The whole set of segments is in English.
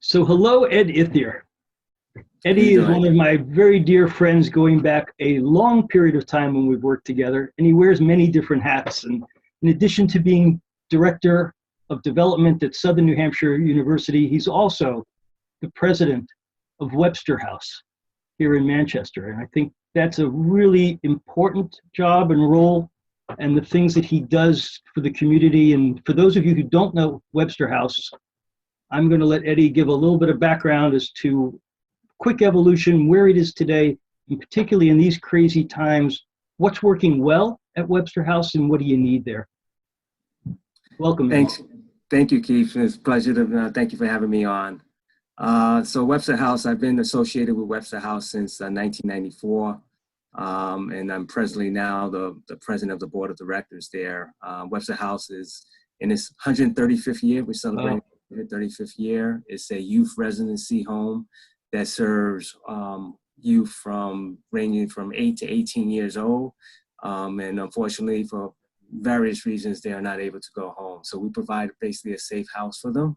So hello, Ed Ithier. How you Eddie is one doing? of my very dear friends going back a long period of time when we've worked together, and he wears many different hats. And in addition to being Director of Development at Southern New Hampshire University, he's also the president of Webster House here in Manchester. And I think that's a really important job and role, and the things that he does for the community. And for those of you who don't know Webster House, I'm going to let Eddie give a little bit of background as to quick evolution, where it is today, and particularly in these crazy times, what's working well at Webster House and what do you need there? Welcome, Eddie. Thanks. Thank you, Keith. It's a pleasure to thank you for having me on. So Webster House, I've been associated with Webster House since 1994, and I'm presently now the president of the board of directors there. Webster House is in its 135th year. We're celebrating the 135th year. It's a youth residency home that serves youth ranging from 8 to 18 years old. And unfortunately, for various reasons, they are not able to go home. So we provide basically a safe house for them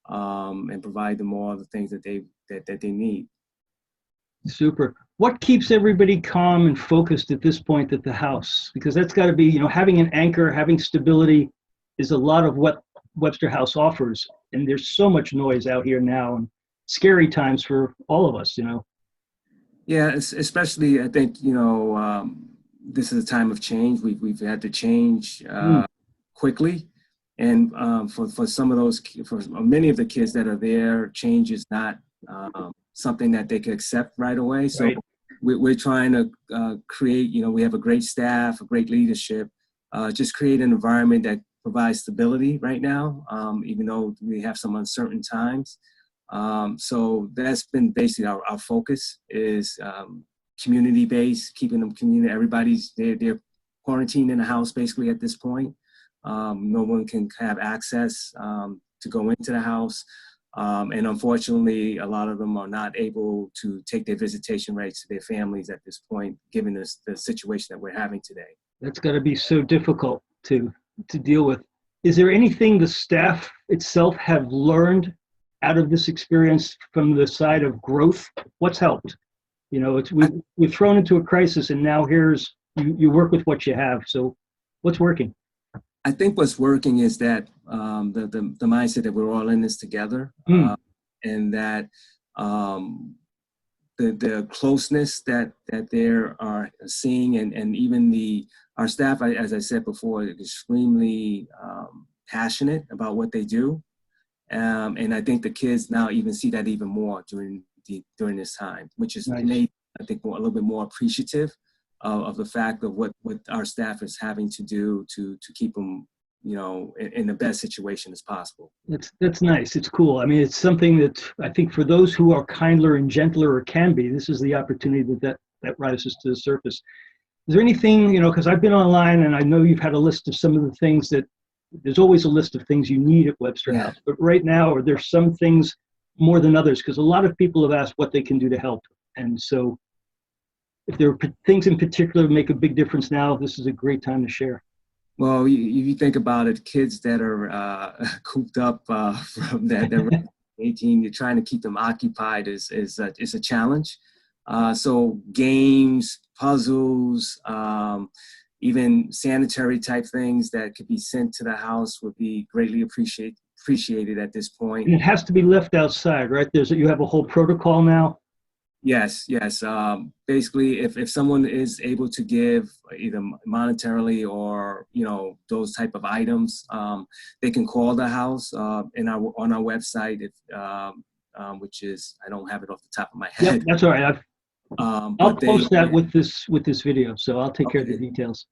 and provide them all the things that they need. Super. What keeps everybody calm and focused at this point at the house? Because that's got to be, having an anchor, having stability is a lot of what Webster House offers. And there's so much noise out here now, and scary times for all of us, Yeah, especially I think, this is a time of change. We've had to change quickly. And for some of those, for many of the kids that are there, change is not something that they can accept right away. So Right. we're trying to create, we have a great staff, a great leadership, just create an environment that provides stability right now, even though we have some uncertain times. So that's been basically our focus is community-based, keeping them community. They're quarantined in the house basically at this point. No one can have access to go into the house. And unfortunately, a lot of them are not able to take their visitation rights to their families at this point, given the situation that we're having today. That's got to be so difficult to deal with. Is there anything the staff itself have learned out of this experience from the side of growth? What's helped? We're thrown into a crisis, and now here's you work with what you have. So what's working? I think what's working is that the mindset that we're all in this together, and that the closeness that they are seeing, and even our staff, as I said before, is extremely passionate about what they do, and I think the kids now even see that even more during this time, which is Nice. made, I think, a little bit more appreciative of the fact of what our staff is having to do to keep them, in the best situation as possible. That's nice. It's cool. I mean, it's something that I think for those who are kindler and gentler, or can be, this is the opportunity that rises to the surface. Is there anything, because I've been online and I know you've had a list of some of the things that, there's always a list of things you need at Webster House, but right now, are there some things more than others? Because a lot of people have asked what they can do to help. And so if there are things in particular that make a big difference now, this is a great time to share. Well, you think about it, kids that are cooped up from they're 18, you're trying to keep them occupied is a challenge. So games, puzzles, even sanitary type things that could be sent to the house would be greatly appreciated at this point. And it has to be left outside, right? You have a whole protocol now. Yes. Basically, if someone is able to give either monetarily or those type of items, they can call the house on our website, which is, I don't have it off the top of my head. Yep, that's all right. I'll post that with this video, so I'll take care of the details.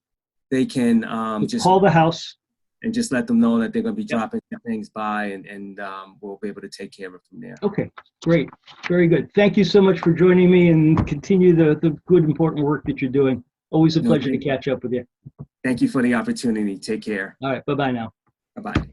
They can just call the house and just let them know that they're going to be dropping things by, and we'll be able to take care of it from there. Okay, great. Very good. Thank you so much for joining me, and continue the good, important work that you're doing. Always a pleasure to catch up with you. Thank you for the opportunity. Take care. All right, bye-bye now. Bye-bye.